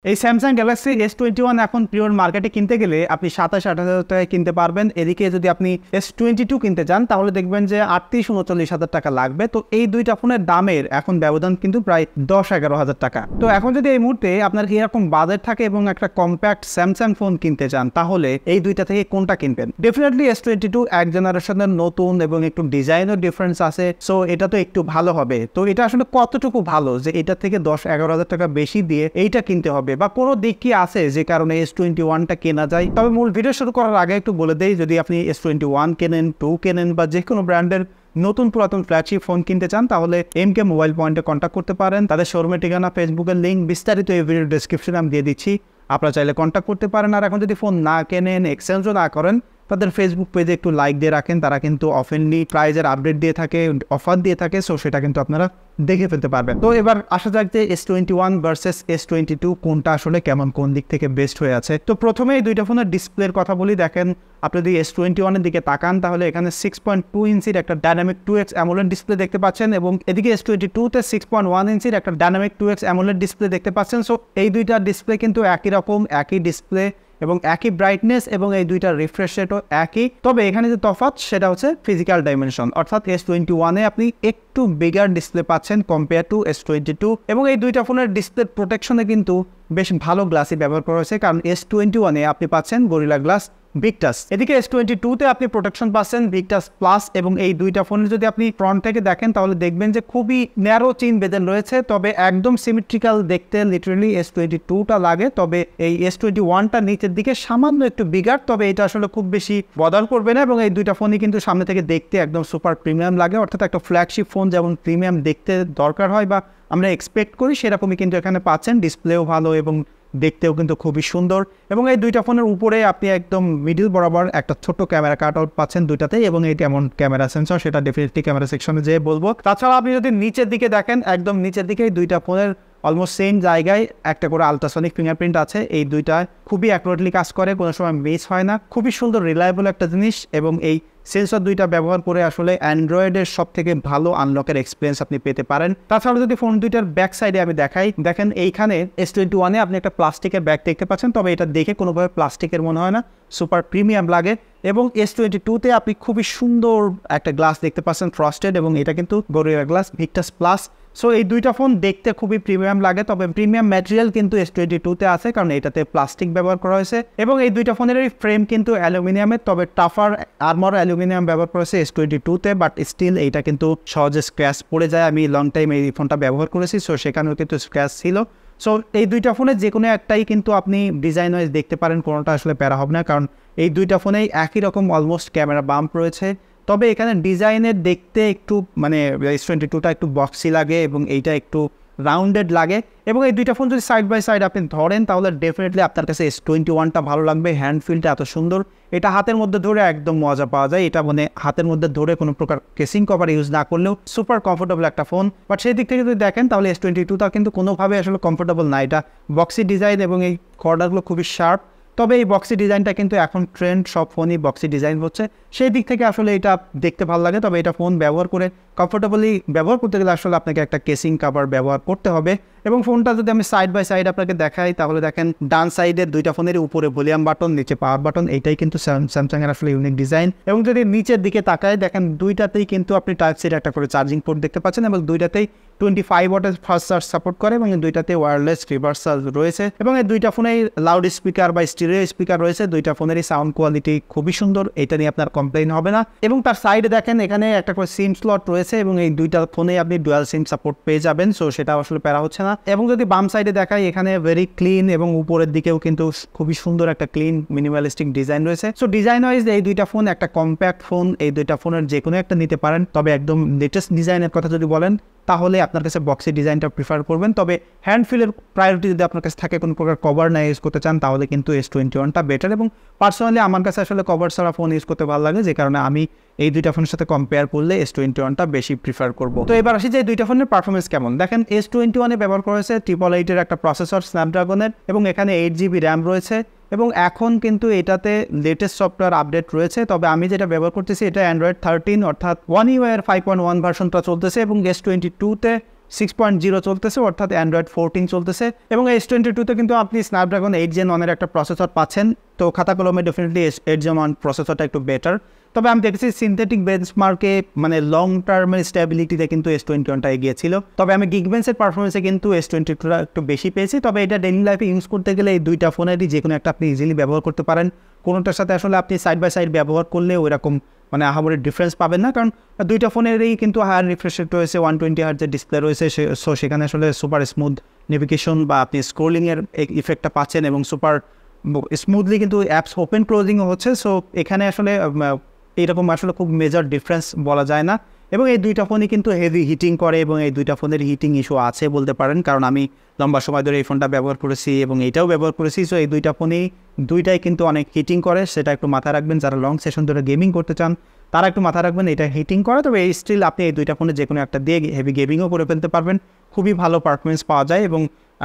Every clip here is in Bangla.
এই স্যামসাং গ্যালাক্সি S21 এখন পিওর মার্কেটে কিনতে গেলে আপনি 27-28 হাজার টাকায় কিনতে পারবেন। এদিকে যদি আপনি S22 কিনতে চান তাহলে দেখবেন যে 38-39 হাজার টাকা লাগবে। তো এই দুইটা ফোনের দামের এখন ব্যবধান কিন্তু প্রায় 10-11 হাজার টাকা। তো এখন যদি এই মুহূর্তে আপনার এরকম বাজেট থাকে এবং একটা কম্প্যাক্ট স্যামসাং ফোন কিনতে চান তাহলে এই দুইটা থেকে কোনটা কিনবেন? ডেফিনেটলি S22 এক জেনারেশনের নতুন এবং একটু ডিজাইনও ডিফারেন্স আছে, সো এটা তো একটু ভালো হবে। তো এটা আসলে কতটুকু ভালো যে এটা থেকে 10-11 হাজার টাকা বেশি দিয়ে এইটা কিনতে হবে, বা কোনো দিক কি আছে যে কারণে S21টা কেনা যায়? তবে মূল ভিডিও শুরু করার আগে একটু বলে দেই, যদি আপনি S21 কেনেন, 2 কেনেন বা যে কোনো ব্র্যান্ডের নতুন পুরাতন ফ্ল্যাগশিপ ফোন কিনতে চান তাহলে MK মোবাইল পয়েন্টে কন্ট্যাক্ট করতে পারেন। তাদের শোরুমের ঠিকানা, ফেসবুকের লিঙ্ক বিস্তারিত এই ভিডিও ডেসক্রিপশনে আমি দিয়ে দিচ্ছি, আপনারা চাইলে কন্ট্যাক্ট করতে পারেন। আর এখন যদি ফোন না কেনেন, এক্সচেঞ্জও না করেন, তাদের ফেসবুক পেজে একটু লাইক দিয়ে রাখেন, তারা কিন্তু অফেনলি প্রাইজের আপডেট দিয়ে থাকে, অফার দিয়ে থাকে, সো সেটা কিন্তু আপনারা দেখে ফেলতে পারবেন। তো এবার আসা যাক যে S21 ভার্সেস S22 কোনটা আসলে কেমন, কোন দিক থেকে বেস্ট হয়ে আছে। তো প্রথমে এই দুইটা ফোনের ডিসপ্লের কথা বলি। দেখেন, আপনি যদি S21 এর দিকে তাকান তাহলে এখানে 6.2 ইঞ্চির একটা ডাইনামিক 2X অ্যামোলেড ডিসপ্লে দেখতে পাচ্ছেন, এবং এদিকে S22 তে 6.1 ইঞ্চির একটা ডাইনামিক 2X অ্যামোলেড ডিসপ্লে দেখতে পাচ্ছেন। সো এই দুইটা ডিসপ্লে কিন্তু একই রকম, একই ডিসপ্লে এবং একই ব্রাইটনেস, এবং এই দুইটা রিফ্রেশ রেটও একই। তবে এখানে যে তফাৎ সেটা হচ্ছে ফিজিক্যাল ডাইমেনশন, অর্থাৎ S21-এ আপনি একটু বিগার ডিসপ্লে পাচ্ছেন কম্পেয়ার টু S22, এবং এই দুইটা ফোনের ডিসপ্লে প্রোটেকশনে কিন্তু বেশ ভালো গ্লাসই ব্যবহার করা হয়েছে, কারণ S21-এ আপনি পাচ্ছেন গরিলা গ্লাস ভিক্টাস, এদিকে S22-তে আপনি প্রোটেকশন পাচ্ছেন ভিক্টাস প্লাস। এবং এই দুইটা ফোনের যদি আপনি ফ্রন্ট থেকে দেখেন তাহলে দেখবেন যে খুবই ন্যারো চিন বেদেন রয়েছে, তবে একদম সিমেট্রিক্যাল দেখতে লিটারালি S22টা লাগে। তবে এই S21টা নিচের দিকে সামান্য একটু বিগার, তবে এটা আসলে খুব বেশি বদল করবে না, এবং এই দুইটা ফোনই কিন্তু সামনে থেকে দেখতে একদম সুপার প্রিমিয়াম লাগে, অর্থাৎ একটা ফ্ল্যাগশিপ ফোন যেমন প্রিমিয়াম দেখতে দরকার হয় বা আমরা এক্সপেক্ট করি সেরকমই কিন্তু এখানে পাচ্ছেন। ডিসপ্লেও ভালো এবং দেখতেও কিন্তু খুবই সুন্দর, এবং এই দুইটা ফোনের উপরে আপনি একদম মিডিল বরাবর একটা ছোট্ট ক্যামেরা কাট আউট পাচ্ছেন দুইটাতেই, এবং এই কেমন ক্যামেরা সেন্সর সেটা ডেফিনেটলি ক্যামেরা সেকশনে যেয়ে বলবো। তাছাড়া আপনি যদি নিচের দিকে দেখেন, একদম নিচের দিকে দুইটা ফোনের অলমোস্ট সেম জায়গায় একটা করে আলট্রাসনিক ফিঙ্গারপ্রিন্ট আছে। এই দুইটা খুবই অ্যাকুরেটলি কাজ করে, কোনো সময় মিস হয় না, খুবই সুন্দর রিলায়েবল একটা জিনিস। এবং এই সেন্সর দুইটা ব্যবহার করে আসলে অ্যান্ড্রয়েডের সব থেকে ভালো আনলকের এক্সপিরিয়েন্স আপনি পেতে পারেন। তাছাড়া যদি ফোন দুইটার ব্যাক সাইডে আমি দেখাই, দেখেন এইখানে S21-এ আপনি একটা প্লাস্টিকের ব্যাগ দেখতে পাচ্ছেন, তবে এটা দেখে কোনোভাবে প্লাস্টিকের মনে হয় না, সুপার প্রিমিয়াম লাগে। এবং S22-তে আপনি খুবই সুন্দর একটা গ্লাস দেখতে পাচ্ছেন ফ্রস্টেড, এবং এটা কিন্তু gorilla glass Victus plus. So এই দুইটা ফোন দেখতে খুবই প্রিমিয়াম লাগে, তবে প্রিমিয়াম ম্যাটেরিয়াল কিন্তু S22-তে আছে, কারণ এটাতে প্লাস্টিক ব্যবহার করা হয়েছে। এবং এই দুইটা ফোনের ফ্রেম কিন্তু অ্যালুমিনিয়ামের, তবে টাফার আর্মর অ্যালুমিনিয়াম ব্যবহার করেছে S22-তে, বাট স্টিল এইটা কিন্তু সহজে স্ক্র্যাচ পড়ে যায়। আমি লং টাইম এই ফোনটা ব্যবহার করেছি, সো সেখানেও কিন্তু স্ক্র্যাচ ছিল। সো এই দুইটা ফোনে যে কোনো একটাই কিন্তু আপনি ডিজাইন ওয়াইজ দেখতে পারেন, কোনোটা আসলে প্যারা হবে না, কারণ এই দুইটা ফোনেই একই রকম অলমোস্ট ক্যামেরা বাম্প রয়েছে। তবে এখানে ডিজাইনের দেখতে একটু মানে S22টা একটু বক্সি লাগে এবং এইটা একটু রাউন্ডেড লাগে। এবং এই দুইটা ফোন যদি সাইড বাই সাইড আপনি ধরেন তাহলে ডেফিনেটলি আপনার কাছে S21টা ভালো লাগবে। হ্যান্ড ফিলটা এত সুন্দর, এটা হাতের মধ্যে ধরে একদম মজা পাওয়া যায়। এটা মানে হাতের মধ্যে ধরে কোনো প্রকার কেসিং কভার ইউজ না করলেও সুপার কমফোর্টেবল একটা ফোন। বাট সেই দিক থেকে যদি দেখেন তাহলে S22টা কিন্তু কোনোভাবে আসলে কমফোর্টেবল না। এটা বক্সি ডিজাইন এবং এই কর্নারগুলো খুবই শার্প। তবে এই বক্সি ডিজাইনটা কিন্তু এখন ট্রেন্ড, সব ফোনই বক্সি ডিজাইন হচ্ছে, সেই দিক থেকে আসলে এটা দেখতে ভালো লাগে। তবে এটা ফোন ব্যবহার করে কমফোর্টেবলি ব্যবহার করতে গেলে আসলে আপনাকে একটা কেসিং কাভার ব্যবহার করতে হবে। এবং ফোনটা যদি আমি সাইড বাই সাইড আপনাকে দেখাই তাহলে দেখেন ডান সাইডের দুইটা ফোনের উপরে ভলিউম বাটন, নিচে পাওয়ার বাটন, এইটাই কিন্তু স্যামসাংয়ের আসলে ইউনিক ডিজাইন। এবং যদি নিচের দিকে তাকায় দেখেন দুইটাতেই কিন্তু আপনি টাইপ সির একটা করে চার্জিং পোর্ট দেখতে পাচ্ছেন, এবং দুইটাতেই 25 ওয়াটের ফাস্ট চার্জ সাপোর্ট করে, এবং এই দুইটাতে ওয়্যারলেস রিভার্স চার্জ রয়েছে। এবং এই দুইটা ফোনেই লাউড স্পিকার বা স্টিরিও স্পিকার রয়েছে, দুইটা ফোনেরই সাউন্ড কোয়ালিটি খুবই সুন্দর, এটা নিয়ে আপনার কমপ্লেইন হবে না। এবং তার সাইডে দেখেন এখানে একটা করে সিম স্লট রয়েছে, এবং এই দুইটা ফোনে আপনি ডুয়াল সিম সাপোর্ট পেয়ে যাবেন, সো সেটা আসলে প্যারা হচ্ছে না। এবং যদি বাম সাইডে দেখাই এখানে ভেরি ক্লিন, এবং উপরের দিকেও কিন্তু খুবই সুন্দর একটা ক্লিন মিনিমালিস্টিক ডিজাইন রয়েছে। সো ডিজাইন ওয়াইজ এই দুইটা ফোন একটা কম্প্যাক্ট ফোন, এই দুইটা ফোনের যে কোনো একটা নিতে পারেন। তবে একদম লেটেস্ট ডিজাইনের কথা যদি বলেন তাহলে আপনার কাছে বক্সি ডিজাইনটা প্রিফার করবেন। তবে হ্যান্ড ফিলের প্রায়োরিটি যদি আপনার কাছে থাকে, কোনো প্রকার কভার না ইউজ করতে চান, তাহলে কিন্তু S21টা বেটার। এবং পার্সোনালি আমার কাছে আসলে কভার ছাড়া ফোন ইউজ করতে ভালো লাগে, যে কারণে আমি এই দুইটা ফোনের সাথে কম্পেয়ার করলে S21টা বেশি প্রিফার করব। তো এবার আসি যে এই দুইটা ফোনের পারফরমেন্স কেমন। দেখেন S21-এ ব্যবহার করা হয়েছে 888-এর একটা প্রসেসর স্ন্যাপড্রাগনের, এবং এখানে 8GB র্যাম রয়েছে, এবং এখন কিন্তু এটাতে লেটেস্ট সফটওয়্যার আপডেট রয়েছে। তবে আমি যেটা ব্যবহার করতেছি এটা Android 13 অর্থাৎ One UI এর 5.1 ভার্সনটা চলতেছে, এবং S22-তে 6.0 চলতেছে, অর্থাৎ অ্যান্ড্রয়েড 14 চলতেছে। এবং S22-তে কিন্তু আপনি স্ন্যাপড্রাগন 8 Gen 1 এর একটা প্রসেসর পাচ্ছেন। তো খাতা কলমে ডেফিনেটলি 8 Gen 1 প্রসেসরটা একটু বেটার। তবে আমি দেখেছি সিনথেটিক বেঞ্চমার্কে মানে লং টার্মের স্টেবিলিটিতে কিন্তু S21টা এগিয়ে ছিল। তবে আমি গিগবেন্সের পারফরমেন্সে কিন্তু S22টা একটু বেশি পেয়েছি। তবে এটা ডেইলি লাইফে ইউজ করতে গেলে এই দুইটা ফোনেরই যে কোনো একটা আপনি ইজিলি ব্যবহার করতে পারেন। কোনোটার সাথে আসলে আপনি সাইড বাই সাইড ব্যবহার করলে ওইরকম মানে আহামরি ডিফারেন্স পাবেন না, কারণ দুইটা ফোনেরই কিন্তু হায়ার রিফ্রেশ রেট রয়েছে, 120 হার্টজের ডিসপ্লে রয়েছে। সো সেখানে আসলে সুপার স্মুথ নেভিগেশন বা আপনি স্ক্রোলিংয়ের ইফেক্টটা পাচ্ছেন এবং সুপার স্মুথলি কিন্তু অ্যাপস ওপেন ক্লোজিংও হচ্ছে। সো এখানে আসলে এইরকম আসলে খুব মেজর ডিফারেন্স বলা যায় না। এবং এই দুইটা ফোনই কিন্তু হেভি হিটিং করে এবং এই দুইটা ফোনের হিটিং ইস্যু আছে বলতে পারেন, কারণ আমি লম্বা সময় ধরে এই ফোনটা ব্যবহার করেছি এবং এইটাও ব্যবহার করেছি। সো এই দুইটা ফোনেই দুইটাই কিন্তু অনেক হিটিং করে, সেটা একটু মাথায় রাখবেন। যারা লং সেশন ধরে গেমিং করতে চান তারা একটু মাথায় রাখবেন এটা হিটিং করে। তবে এই স্টিল আপনি এই দুইটা ফোনে যে কোনো একটা দিয়ে হেভি গেমিংও করে ফেলতে পারবেন, খুবই ভালো পারফরমেন্স পাওয়া যায়। এবং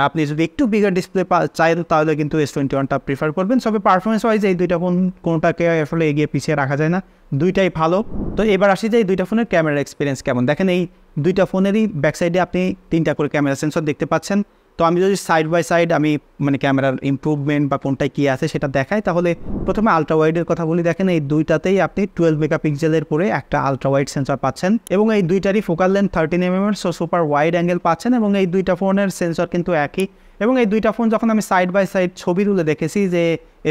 আপনি যদি একটু বিগার ডিসপ্লে চাই তাহলে কিন্তু S21টা প্রিফার করবেন। তবে পারফরমেন্স ওয়াইজ এই দুইটা ফোন কোনোটাকে আসলে এগিয়ে পিছিয়ে রাখা যায় না, দুইটাই ভালো। তো এবার আসি যে এই দুইটা ফোনের ক্যামেরা এক্সপিরিয়েন্স কেমন। দেখেন এই দুইটা ফোনেরই ব্যাক সাইডে আপনি 3টা করে ক্যামেরা সেন্সর দেখতে পাচ্ছেন। তো আমি যদি সাইড বাই সাইড আমি মানে ক্যামেরার ইমপ্রুভমেন্ট বা কোনটায় কী আছে সেটা দেখাই, তাহলে প্রথমে আলট্রা ওয়াইডের কথা বলি। দেখেন এই দুইটাতেই আপনি 12 মেগাপিক্সেলের করে একটা আলট্রা ওয়াইড সেন্সর পাচ্ছেন এবং এই দুইটারই focal length 13 mm, so super wide angle পাচ্ছেন। এবং এই দুইটা ফোনের সেন্সর কিন্তু একই। এবং এই দুইটা ফোন যখন আমি সাইড বাই সাইড ছবি তুলে দেখেছি যে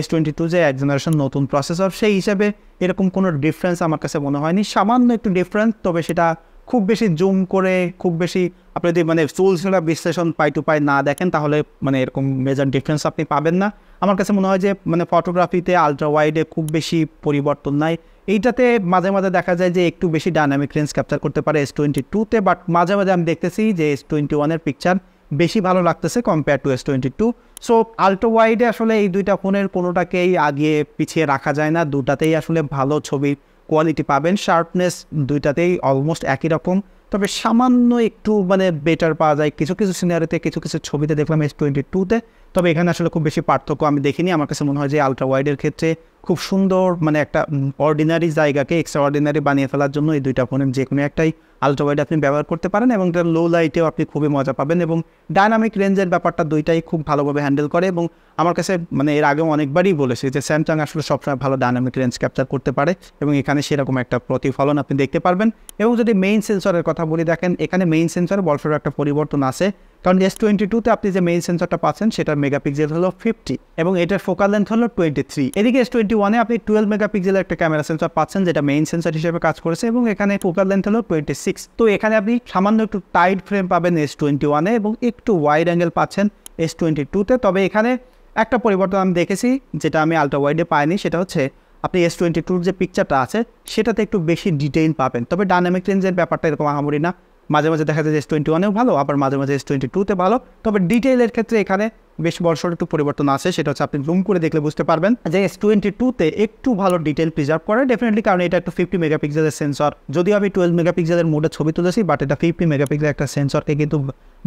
S22 যে এক জেনারেশন নতুন প্রসেসর, সেই হিসাবে এরকম কোনো ডিফারেন্স আমার কাছে মনে হয়নি। সামান্য একটু ডিফারেন্স, তবে সেটা খুব বেশি জুম করে খুব বেশি আপনি যদি মানে চুল ছেঁড়া বিশ্লেষণ পাই টু পাই না দেখেন তাহলে মানে এরকম মেজর ডিফারেন্স আপনি পাবেন না। আমার কাছে মনে হয় যে মানে ফটোগ্রাফিতে আলট্রা ওয়াইডে খুব বেশি পরিবর্তন নাই। এইটাতে মাঝে মাঝে দেখা যায় যে একটু বেশি ডাইনামিক রেঞ্জ ক্যাপচার করতে পারে S22-তে, বাট মাঝে মাঝে আমি দেখতেছি যে S21-এর পিকচার বেশি ভালো লাগতেছে compare to S22। So ultra ওয়াইডে আসলে এই দুইটা ফোনের কোনোটাকেই আগিয়ে পিছিয়ে রাখা যায় না, দুটাতেই আসলে ভালো ছবির কোয়ালিটি পাবেন। শার্পনেস দুইটাতেই অলমোস্ট একই রকম, তবে সামান্য একটু মানে বেটার পাওয়া যায় কিছু কিছু সিনারিতে, কিছু কিছু ছবিতে দেখলাম S22-তে। তবে এখানে আসলে খুব বেশি পার্থক্য আমি দেখিনি। আমার কাছে মনে হয় যে আলট্রা ওয়াইডের ক্ষেত্রে খুব সুন্দর মানে একটা অর্ডিনারি জায়গাকে এক্সট্রা অর্ডিনারি বানিয়ে ফেলার জন্য এই দুইটা ফোনের যে কোনো একটাই আলট্রা ওয়াইড আপনি ব্যবহার করতে পারেন এবং এটা লো লাইটেও আপনি খুবই মজা পাবেন। এবং ডাইনামিক রেঞ্জের ব্যাপারটা দুইটাই খুব ভালোভাবে হ্যান্ডেল করে। এবং আমার কাছে মানে এর আগেও অনেকবারই বলেছি যে স্যামসাং আসলে সবসময় ভালো ডাইনামিক রেঞ্জ ক্যাপচার করতে পারে এবং এখানে সেরকম একটা প্রতিফলন আপনি দেখতে পারবেন। এবং যদি মেইন সেন্সরের কথা বলি, দেখেন এখানে মেইন সেন্সরে বড়সড় একটা পরিবর্তন আছে, কারণ S22-তে আপনি যে মেইন সেন্সরটা পাচ্ছেন সেটার মেগাপিক্সেল হলো 50 এবং এটার ফোকাল লেন্থ হলো 23। এদিকে S21-এ আপনি 12 মেগাপিক্সেলের একটা ক্যামেরা সেন্সর পাচ্ছেন যেটা মেইন সেন্সর হিসেবে কাজ করেছে এবং এখানে ফোকাল লেন্থ হলো 26। তো এখানে আপনি সামান্য একটু টাইট ফ্রেম পাবেন S21-এ এবং একটু ওয়াইড অ্যাঙ্গেল পাচ্ছেন S22-তে। তবে এখানে একটা পরিবর্তন আমি দেখেছি যেটা আমি আলট্রা ওয়াইডে পাইনি, সেটা হচ্ছে আপনি S22-র যে পিকচারটা আছে সেটাতে একটু বেশি ডিটেইল পাবেন। তবে ডাইনামিক রেঞ্জের ব্যাপারটা এরকম আহামরি না, মাঝে মাঝে দেখা যায় যে S21-এও ভালো, আবার মাঝে মাঝে S22-তে ভালো। তবে ডিটেইলের ক্ষেত্রে এখানে বেশ বড়সড় একটু পরিবর্তন আছে, সেটা হচ্ছে আপনি জুম করে দেখলে বুঝতে পারবেন যে S22-তে একটু ভালো ডিটেইল প্রিজার্ভ করে ডেফিনেটলি, কারণ এটা একটা 50 মেগাপিক্সেলের সেন্সর। যদিও আমি 12 মেগাপিক্সেলের মোডে ছবি তুলেছি, বাট এটা 50 মেগাপিক্সেলের একটা সেন্সরকে কিন্তু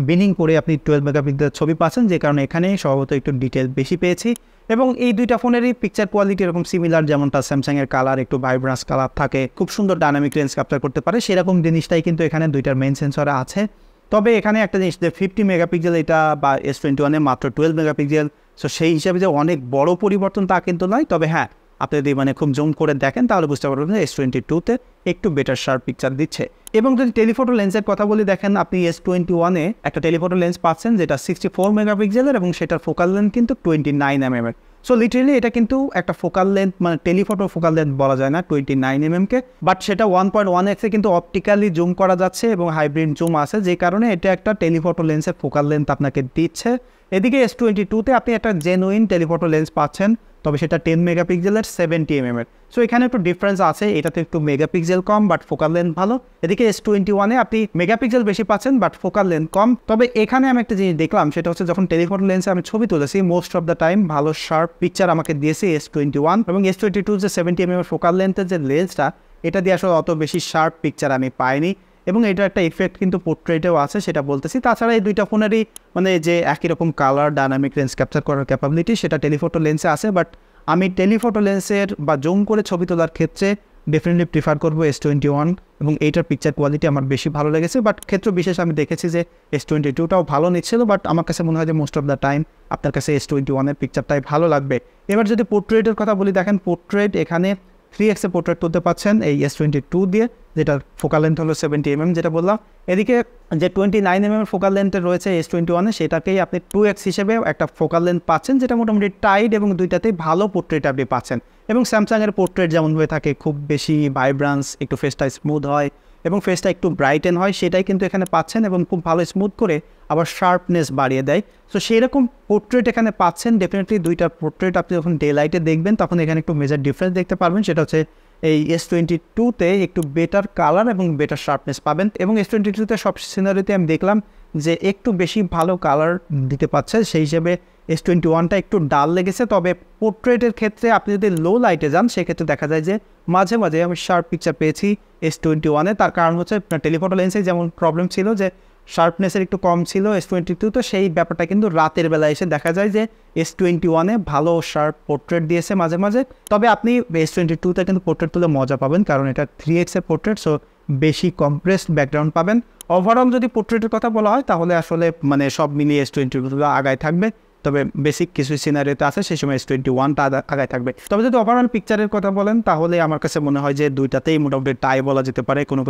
বিনিং করে আপনি 12 মেগাপিক্সেলের ছবি পাচ্ছেন, যে কারণে এখানে স্বভাবত একটু ডিটেল বেশি পেয়েছি। এবং এই দুইটা ফোনেরই পিকচার কোয়ালিটি এরকম সিমিলার, যেমনটা স্যামসাংয়ের কালার একটু ভাইব্রান্স কালার থাকে, খুব সুন্দর ডাইনামিক রেঞ্জ ক্যাপচার করতে পারে, সেরকম জিনিসটাই কিন্তু এখানে দুইটার মেইন সেন্সরে আছে। তবে এখানে একটা জিনিস যে 50 মেগাপিক্সেল এটা বা S21-এ মাত্র 12 মেগাপিক্সেল, সো সেই হিসাবে যে অনেক বড় পরিবর্তন তা কিন্তু নয়। তবে হ্যাঁ, আপনি যদি মানে খুব জুম করে দেখেন তাহলে বুঝতে পারবেন যে S22-তে একটু বেটার শার্প পিকচার দিচ্ছে। এবং যদি টেলিফটো লেন্সের কথা বলি, দেখেন আপনি S21-এ একটা টেলিফটো লেন্স পাচ্ছেন যেটা 64 মেগাপিক্সেলের এবং সেটার ফোকাল লেন্থ কিন্তু 29 mm। সো লিটারেলি এটা কিন্তু একটা ফোকাল লেন্থ মানে টেলিফটো ফোকাল লেন্থ বলা যায় না 29 mm-কে, বাট সেটা 1.1x-এ কিন্তু অপটিক্যালি জুম করা যাচ্ছে এবং হাইব্রিড জুম আছে, যে কারণে এটা একটা টেলিফটো লেন্সের ফোকাল লেন্থ আপনাকে দিচ্ছে। এদিকে S22-তে আপনি একটা জেনুইন টেলিফটো লেন্স পাচ্ছেন, তবে সেটা 10 মেগাপিক্সেলের 70 mm। সো এখানে একটু ডিফারেন্স আছে, এটাতে একটু megapixel com but focal length ভালো। এদিকে S21-এ আপনি মেগাপিক্সেল বেশি পাচ্ছেন বাট ফোকাল লেন্থ কম। তবে এখানে আমি একটা জিনিস দেখলাম, সেটা হচ্ছে যখন টেলিফটো লেন্সে আমি ছবি তুলেছি মোস্ট অফ দ্য টাইম ভালো শার্প পিকচার আমাকে দিয়েছে S21 এবং S22 যে 70 mm ফোকাল লেন্থের যে লেন্সটা, এটা দিয়ে আসলে অত বেশি শার্প পিকচার আমি পাইনি এবং এটা একটা ইফেক্ট কিন্তু পোর্ট্রেটেও আছে, সেটা বলতেছি। তাছাড়া এই দুইটা ফোনেরই মানে যে একই রকম কালার ডাইনামিক রেঞ্জ ক্যাপচার করার ক্যাপাবিলিটি সেটা টেলিফটো লেন্সে আছে, বাট আমি টেলিফটো লেন্সের বা জুম করে ছবি তোলার ক্ষেত্রে ডেফিনেটলি প্রিফার করবো S21 এবং এইটার পিকচার কোয়ালিটি আমার বেশি ভালো লেগেছে। বাট ক্ষেত্র বিশেষ আমি দেখেছি যে S22টাও ভালো নিচ্ছিল, বাট আমার কাছে মনে হয় যে মোস্ট অফ দ্য টাইম আপনার কাছে S21-এর পিকচারটাই ভালো লাগবে। এবার যদি পোর্ট্রেটের কথা বলি, দেখেন পোর্ট্রেট এখানে 3x পোর্ট্রেট তুলতে পাচ্ছেন এই S22 দিয়ে, যেটার ফোকাল লেন্থ হলো 70mm যেটা বললাম। এদিকে যে 29mm ফোকাল লেন্থের রয়েছে S21-এ, সেটাকেই আপনি 2x হিসেবে একটা ফোকাল লেন্থ পাচ্ছেন, যেটা মোটামুটি টাইট এবং দুইটাতেই ভালো পোর্ট্রেট আপনি পাচ্ছেন। এবং স্যামসাংয়ের পোর্ট্রেট যেমন হয়ে থাকে খুব বেশি ভাইব্রান্স, একটু ফেসটা স্মুথ হয় এবং ফেসটা একটু ব্রাইটেন হয়, সেটাই কিন্তু এখানে পাচ্ছেন এবং খুব ভালো স্মুথ করে আবার শার্পনেস বাড়িয়ে দেয়। সো সেই রকম পোর্ট্রেট এখানে পাচ্ছেন। ডেফিনেটলি দুইটা পোর্ট্রেট আপনি যখন ডে লাইটে দেখবেন তখন এখানে একটু মেজর ডিফারেন্স দেখতে পারবেন, সেটা হচ্ছে এই S22-তে একটু বেটার কালার এবং বেটার শার্পনেস পাবেন। এবং S22-তে সব সিনারিতে আমি দেখলাম যে একটু বেশি ভালো কালার দিতে পারছে, সেই হিসেবে S21টা একটু ডাল লেগেছে। তবে পোর্ট্রেটের ক্ষেত্রে আপনি যদি লো লাইটে যান সেক্ষেত্রে দেখা যায় যে মাঝে মাঝে আমি শার্প পিকচার পেয়েছি S21-এ। তার কারণ হচ্ছে টেলিফটো লেন্সে যেমন প্রবলেম ছিল যে শার্পনেসের একটু কম ছিল S22, তো সেই ব্যাপারটা কিন্তু রাতের বেলা এসে দেখা যায় যে S21-এ ভালো শার্প পোর্ট্রেট দিয়েছে মাঝে মাঝে। তবে আপনি S22-তে কিন্তু পোর্ট্রেট তুলে মজা পাবেন, কারণ এটা 3x-এর পোর্ট্রেট, সো বেশি কম্প্রেসড ব্যাকগ্রাউন্ড পাবেন। ওভারঅল যদি পোর্ট্রেটের কথা বলা হয় তাহলে আসলে মানে সব মিলিয়ে S22 আগায় থাকবে, তবে বেসিক কিছু সিনারিওতে আছে সেই সময় S21টা আগায় থাকবে। তবে যদি ওভারঅল পিকচারের কথা বলেন তাহলে আমার কাছে মনে হয় যে দুইটাতেই মোটামুটি টাই বলা যেতে পারে, কোনো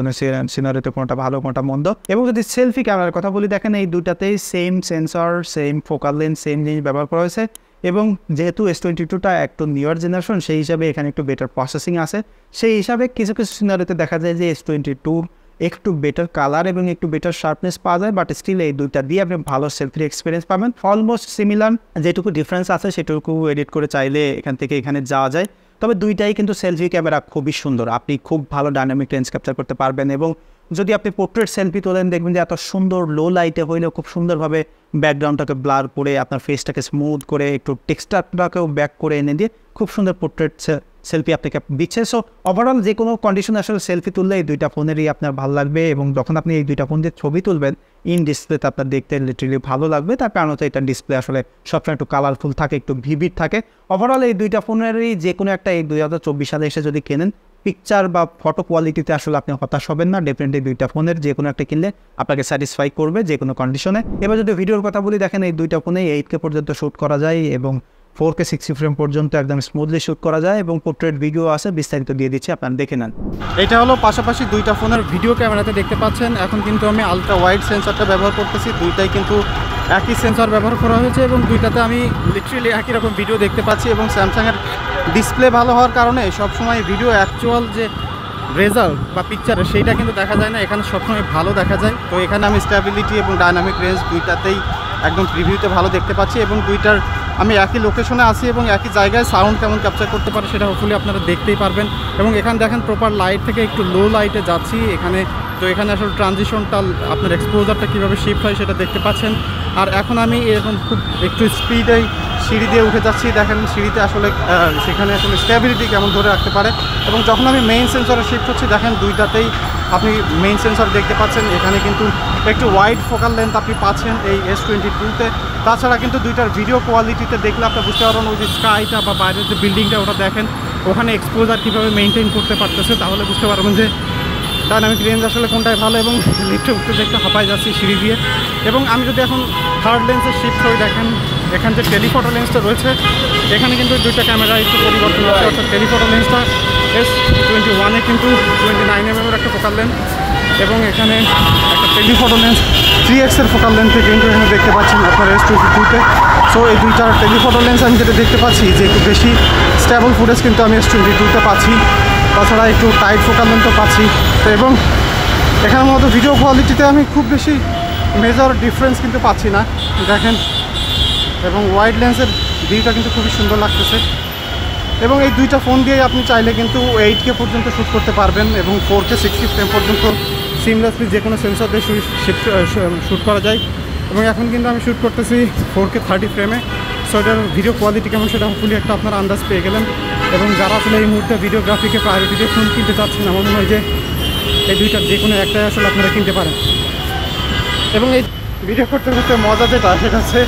সিনারিওতে কোনোটা ভালো কোনোটা মন্দ। এবং যদি সেলফি ক্যামেরার কথা বলি, দেখেন এই দুইটাতেই same sensor, same focal lens, same জিনিস ব্যবহার করা হয়েছে। এবং যেহেতু S22টা একটু নিউয়ার জেনারেশন, সেই হিসাবে এখানে একটু বেটার প্রসেসিং আছে। সেই হিসাবে কিছু কিছু সিনারিওতে দেখা যায় যে S22 একটু বেটার কালার এবং একটু বেটার শার্পনেস পাওয়া যায়, বাট স্টিল এই দুইটা দিয়ে আপনি ভালো সেলফি এক্সপিরিয়েন্স পাবেন। অলমোস্ট সিমিলার, যেটুকু ডিফারেন্স আছে সেটুকু এডিট করে চাইলে এখান থেকে এখানে যাওয়া যায়। তবে দুইটাই কিন্তু সেলফি ক্যামেরা খুবই সুন্দর, আপনি খুব ভালো ডাইনামিক রেঞ্জ ক্যাপচার করতে পারবেন। এবং যদি আপনি পোর্ট্রেট সেলফি তোলেন দেখবেন যে এত সুন্দর লো লাইটে হইলেও খুব সুন্দরভাবে ব্যাকগ্রাউন্ডটাকে ব্লার করে আপনার ফেসটাকে স্মুথ করে একটু টেক্সচারটাকেও ব্যাক করে এনে দিয়ে খুব সুন্দর পোর্ট্রেট সেলফি আপনাকে দিচ্ছে। সো ওভারঅল যে কোনো কন্ডিশনে আসলে সেলফি তুললে এই দুইটা ফোনেরই আপনার ভালো লাগবে। এবং যখন আপনি এই দুইটা ফোন দিয়ে ছবি তুলবেন ইন ডিসপ্লেতে আপনার দেখতে লিটারেলি ভালো লাগবে, তার কারণ হচ্ছে এটা ডিসপ্লে আসলে সবসময় একটু কালারফুল থাকে, একটু ভিভিড থাকে। ওভারঅল এই দুইটা ফোনেরই যে কোনো একটা এই 2024 সালে এসে যদি কেনেন, পিকচার বা ফটো কোয়ালিটিতে আসলে আপনি হতাশ হবেন না। ডেফিনেটলি দুইটা ফোনের যে কোনো একটা কিনলে আপনাকে স্যাটিসফাই করবে যে কোনো কন্ডিশনে। এবার যদি ভিডিওর কথা বলি, দেখেন এই দুইটা ফোনে 8K পর্যন্ত শ্যুট করা যায় এবং 4K 60 ফ্রেম পর্যন্ত একদম স্মুথলি শ্যুট করা যায় এবং পোর্ট্রেট ভিডিও আছে, বিস্তারিত দিয়ে দিচ্ছি, আপনারা দেখে নেন। এটা হলো পাশাপাশি দুইটা ফোনের ভিডিও ক্যামেরাতে দেখতে পাচ্ছেন। এখন কিন্তু আমি আলট্রা ওয়াইড সেন্সরটা ব্যবহার করতেছি, দুইটাই কিন্তু একই সেন্সর ব্যবহার করা হয়েছে এবং দুইটাতে আমি লিটারেলি একই রকম ভিডিও দেখতে পাচ্ছি। এবং স্যামসাংয়ের ডিসপ্লে ভালো হওয়ার কারণে সবসময় ভিডিও অ্যাকচুয়াল যে রেজাল্ট বা পিকচার সেইটা কিন্তু দেখা যায় না, এখানে সবসময় ভালো দেখা যায়। তো এখানে আমি স্ট্যাবিলিটি এবং ডাইনামিক রেঞ্জ দুইটাতেই একদম প্রিভিউতে ভালো দেখতে পাচ্ছি এবং দুইটার আমি একই লোকেশনে আছি এবং একই জায়গায় সাউন্ড কেমন ক্যাপচার করতে পারে সেটা হোপফুলি আপনারা দেখতেই পারবেন। এবং এখানে দেখেন প্রপার লাইট থেকে একটু লো লাইটে যাচ্ছি এখানে, তো এখানে আসলে ট্রানজিশনটা আপনার এক্সপোজারটা কীভাবে শিফট হয় সেটা দেখতে পাচ্ছেন। আর এখন আমি এরকম খুব একটু স্পিডেই সিঁড়ি দিয়ে উঠে যাচ্ছি, দেখেন সিঁড়িতে আসলে সেখানে আসলে স্ট্যাবিলিটি কেমন ধরে রাখতে পারে। এবং যখন আমি মেইন সেন্সরে শিফট হচ্ছি, দেখেন দুইটাতেই আপনি মেইন সেন্সর দেখতে পাচ্ছেন, এখানে কিন্তু একটু ওয়াইড ফোকাল লেন্থ আপনি পাচ্ছেন এই S22-তে। তাছাড়া কিন্তু দুইটার ভিডিও কোয়ালিটিতে দেখলে আপনি বুঝতে পারবেন ওই যে স্কাইটা বা বাইরের যে বিল্ডিংটা ওটা দেখেন, ওখানে এক্সপোজার কীভাবে মেনটেন করতে পারতেছে, তাহলে বুঝতে পারবেন যে ডাইনামিক রেঞ্জ আসলে কোনটায় ভালো। এবং লিফটে উঠতে দেখতে হাঁপাই যাচ্ছি সিঁড়ি দিয়ে। এবং আমি যদি এখন থার্ড লেন্সে শিফট হই, দেখেন এখানে যে টেলিফটো লেন্সটা রয়েছে, এখানে কিন্তু দুইটা ক্যামেরা একটু পরিবর্তন আছে। অর্থাৎ টেলিফটো লেন্সটা S21-এ কিন্তু 29mm একটা ফোকাল লেন্স এবং এখানে একটা টেলিফটো লেন্স 3x-এর ফোকাল লেন্থে কিন্তু এখানে দেখতে পাচ্ছেন আপনার S22-তে। সো এই দুইটার টেলিফটো লেন্স আমি যেটা দেখতে পাচ্ছি যে একটু বেশি স্টেবল ফুটেজ কিন্তু আমি S22-তে পাচ্ছি, তাছাড়া একটু টাইট ফোকাল লেন্থও পাচ্ছি। তো এবং এখানের মতো ভিডিও কোয়ালিটিতে আমি খুব বেশি মেজর ডিফারেন্স কিন্তু পাচ্ছি না, দেখেন। এবং ওয়াইড লেন্সের ভিউটা কিন্তু খুবই সুন্দর লাগতেছে। এবং এই দুইটা ফোন দিয়ে আপনি চাইলে কিন্তু 8K পর্যন্ত শ্যুট করতে পারবেন এবং 4K 60 ফ্রেম পর্যন্ত সিমলেসলি যে কোনো সেন্সর দিয়ে শ্যুট করা যায়। এবং এখন কিন্তু আমি শ্যুট করতেছি 4K 30 ফ্রেমে। সো এটার ভিডিও কোয়ালিটি কেমন সেটা হোপফুলি একটা আপনারা আন্দাজ পেয়ে গেলেন। এবং যারা আসলে এই মুহূর্তে ভিডিওগ্রাফিকে প্রায়োরিটি দিয়ে ফোন কিনতে চাচ্ছেন, আমার মনে হয় যে এই দুইটার যে কোনো একটাই আসলে আপনারা কিনতে পারেন। এবং এই ভিডিও করতে করতে মজা যেটা সেটা হচ্ছে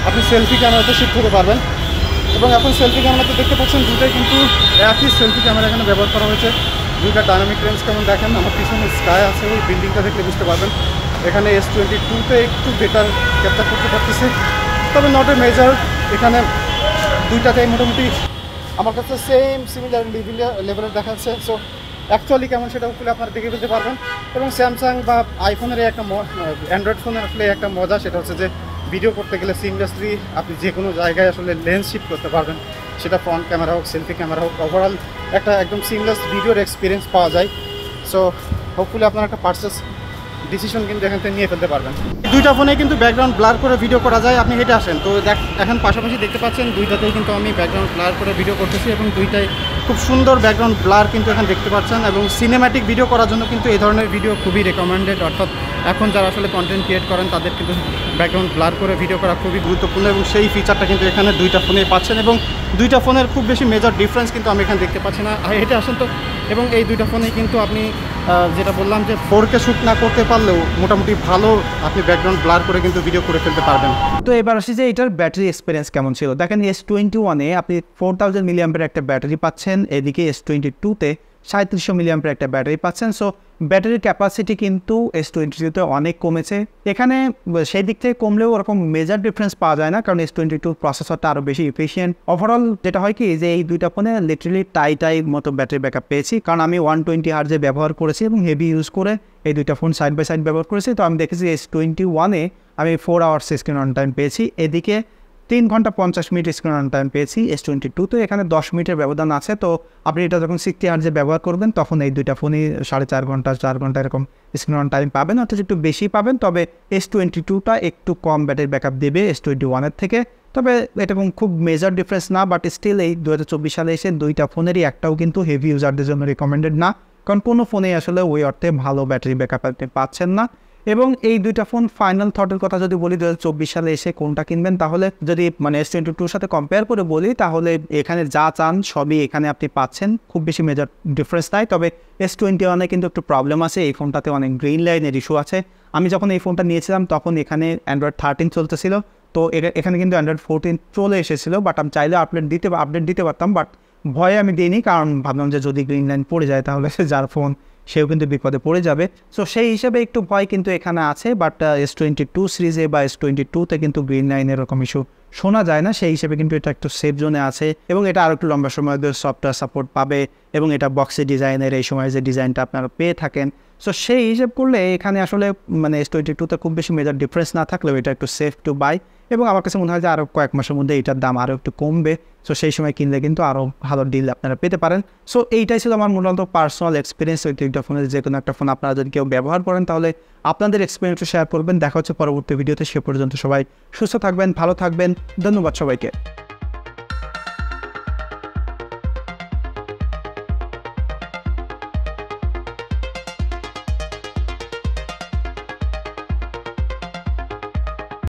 আপনি সেলফি ক্যামেরাতে শিফট হতে পারবেন। এবং এখন সেলফি ক্যামেরাতে দেখতে পাচ্ছেন দুটাই কিন্তু একই সেলফি ক্যামেরা এখানে ব্যবহার করা হয়েছে। দুইটা ডাইনামিক রেঞ্জ কেমন দেখেন, আমার পিছনে স্কাই আছে, ওই বিল্ডিংটা দেখলে বুঝতে পারবেন। এখানে S22-তে একটু বেটার ক্যাপচার করতে পারতেছে, তবে নট এ মেজার। এখানে দুইটাতেই মোটামুটি আমার কাছে সিমিলার লেভেলের দেখাচ্ছে। সো অ্যাকচুয়ালি কেমন সেটা হলে আপনারা দেখে ফেলতে পারবেন। এবং স্যামসাং বা আইফোনের একটা অ্যান্ড্রয়েড ফোনের আসলে একটা মজা, সেটা হচ্ছে যে ভিডিও করতে গেলে সিমলেসলি আপনি যে কোনো জায়গায় আসলে লেন্স শিফট করতে পারবেন, সেটা ফ্রন্ট ক্যামেরা হোক, সেলফি ক্যামেরা হোক, ওভারঅল একটা একদম সিমলেস ভিডিওর এক্সপিরিয়েন্স পাওয়া যায়। সো হোপফুলি আপনারা একটা পারচেস ডিসিশন কিন্তু এখান থেকে নিয়ে ফেলতে পারবেন। দুইটা ফোনে কিন্তু ব্যাকগ্রাউন্ড ব্লার করে ভিডিও করা যায়। আপনি হেঁটে আসেন তো এখন পাশাপাশি দেখতে পাচ্ছেন দুইটাতেই কিন্তু আমি ব্যাকগ্রাউন্ড ব্লার করে ভিডিও করতেছি, এবং দুইটাই খুব সুন্দর ব্যাকগ্রাউন্ড ব্লার কিন্তু এখানে দেখতে পাচ্ছেন। এবং সিনেম্যাটিক ভিডিও করার জন্য কিন্তু এই ধরনের ভিডিও খুবই রেকমেন্ডেড, অর্থাৎ এখন যারা আসলে কন্টেন্ট ক্রিয়েট করেন তাদের কিন্তু ব্যাকগ্রাউন্ড ব্লার করে ভিডিও করা খুবই গুরুত্বপূর্ণ, এবং সেই ফিচারটা কিন্তু এখানে দুইটা ফোনেই পাচ্ছেন। এবং দুইটা ফোনের খুব বেশি মেজর ডিফারেন্স কিন্তু আমি এখানে দেখতে পাচ্ছি না। হেঁটে আসেন তো। এবং এই দুইটা ফোনেই কিন্তু আপনি যেটা বললাম যে 4K শ্যুট না করতে পারলেও মোটামুটি ভালো আপনি ব্যাকগ্রাউন্ড ব্লার করে কিন্তু ভিডিও করে ফেলতে পারবেন। তো এবার আসি যে এটার ব্যাটারি এক্সপিরিয়েন্স কেমন ছিল। দেখেন S21-এ আপনি 4000 মিলিঅ্যাম্পের একটা ব্যাটারি পাচ্ছেন, এদিকে S22-তে 3700 মিলিঅ্যাম্পের একটা ব্যাটারি পাচ্ছেন। সো ব্যাটারির ক্যাপাসিটি কিন্তু S22-তে অনেক কমেছে। এখানে সেই দিক থেকে কমলেও ওরকম মেজর ডিফারেন্স পাওয়া যায় না, কারণ S22 প্রসেসরটা আরও বেশি এফিশিয়েন্ট। ওভারঅল যেটা হয় কি যে এই দুইটা ফোনে লিটারালি টাই মতো ব্যাটারি ব্যাকআপ পেয়েছি, কারণ আমি 120 হার্জে ব্যবহার করেছি এবং হেভি ইউজ করে এই দুইটা ফোন সাইড বাই সাইড ব্যবহার করেছি। তো আমি দেখেছি S21-এ আমি 4 আওয়ার্স স্ক্রিন অন টাইম পেয়েছি, এদিকে 3 ঘন্টা 50 মিনিট স্ক্রিন অন টাইম পেয়েছি S22। তো এখানে 10 মিনিটের ব্যবধান আছে। তো আপনি এটা যখন 60 হার্জে ব্যবহার করবেন তখন এই দুইটা ফোনই 4.5 ঘন্টা 4 ঘন্টা এরকম স্ক্রিন অন টাইম পাবেন, অর্থাৎ একটু বেশি পাবেন। তবে S22টা একটু কম ব্যাটারি ব্যাকআপ দেবে S21-এর থেকে। তবে এরকম খুব মেজর ডিফারেন্স না, বাট স্টিল এই 2024 সালে এসে দুইটা ফোনেরই একটাও কিন্তু হেভি ইউজারদের জন্য রিকমেন্ডেড না, কারণ কোনো ফোনেই আসলে ওই অর্থে ভালো ব্যাটারি ব্যাকআপ আপনি পাচ্ছেন না। এবং এই দুইটা ফোন ফাইনাল থটের কথা যদি বলি 2024 সালে এসে কোনটা কিনবেন, তাহলে যদি মানে S22-র সাথে কম্পেয়ার করে বলি, তাহলে এখানে যা চান সবই এখানে আপনি পাচ্ছেন, খুব বেশি মেজর ডিফারেন্স নাই। তবে S21-এ কিন্তু একটু প্রবলেম আছে, এই ফোনটাতে অনেক গ্রিন লাইনের ইস্যু আছে। আমি যখন এই ফোনটা নিয়েছিলাম তখন এখানে Android 13 চলতেছিল, তো এখানে কিন্তু Android 14 চলে এসেছিলো, বাট আমি চাইলে আপডেট দিতে পারতাম, বাট ভয়ে আমি দিইনি, কারণ ভাবলাম যে যদি গ্রিন লাইন পড়ে যায় তাহলে যার ফোন সেও কিন্তু বিপদে পড়ে যাবে। সো সেই হিসাবে একটু ভয় কিন্তু এখানে আছে, বাট S22 সিরিজে বা S22-তে কিন্তু গ্রিন লাইন এরকম ইস্যু শোনা যায় না, সেই হিসেবে কিন্তু এটা একটু সেফ জোনে আছে। এবং এটা আরও একটু লম্বা সময় ধরে সফটওয়্যার সাপোর্ট পাবে, এবং এটা বক্সি ডিজাইনের এই সময় যে ডিজাইনটা আপনারা পেয়ে থাকেন। সো সেই হিসেব করলে এখানে আসলে মানে S22-তে খুব বেশি মেজর ডিফারেন্স না থাকলেও এটা একটু সেফ টু বাই। এবং আমার কাছে মনে হয় যে আরও কয়েক মাসের মধ্যে এটার দাম আরও একটু কমবে। সো সেই সময় কিনলে কিন্তু আরও ভালো ডিল আপনারা পেতে পারেন। সো এইটাই ছিল আমার মূলত পার্সোনাল এক্সপিরিয়েন্স। ওই দুইটা ফোনের যে কোনো একটা ফোন আপনারা যদি কেউ ব্যবহার করেন তাহলে আপনাদের এক্সপিরিয়েন্সটা শেয়ার করবেন। দেখা হচ্ছে পরবর্তী ভিডিওতে। সে পর্যন্ত সবাই সুস্থ থাকবেন, ভালো থাকবেন। ধন্যবাদ সবাইকে।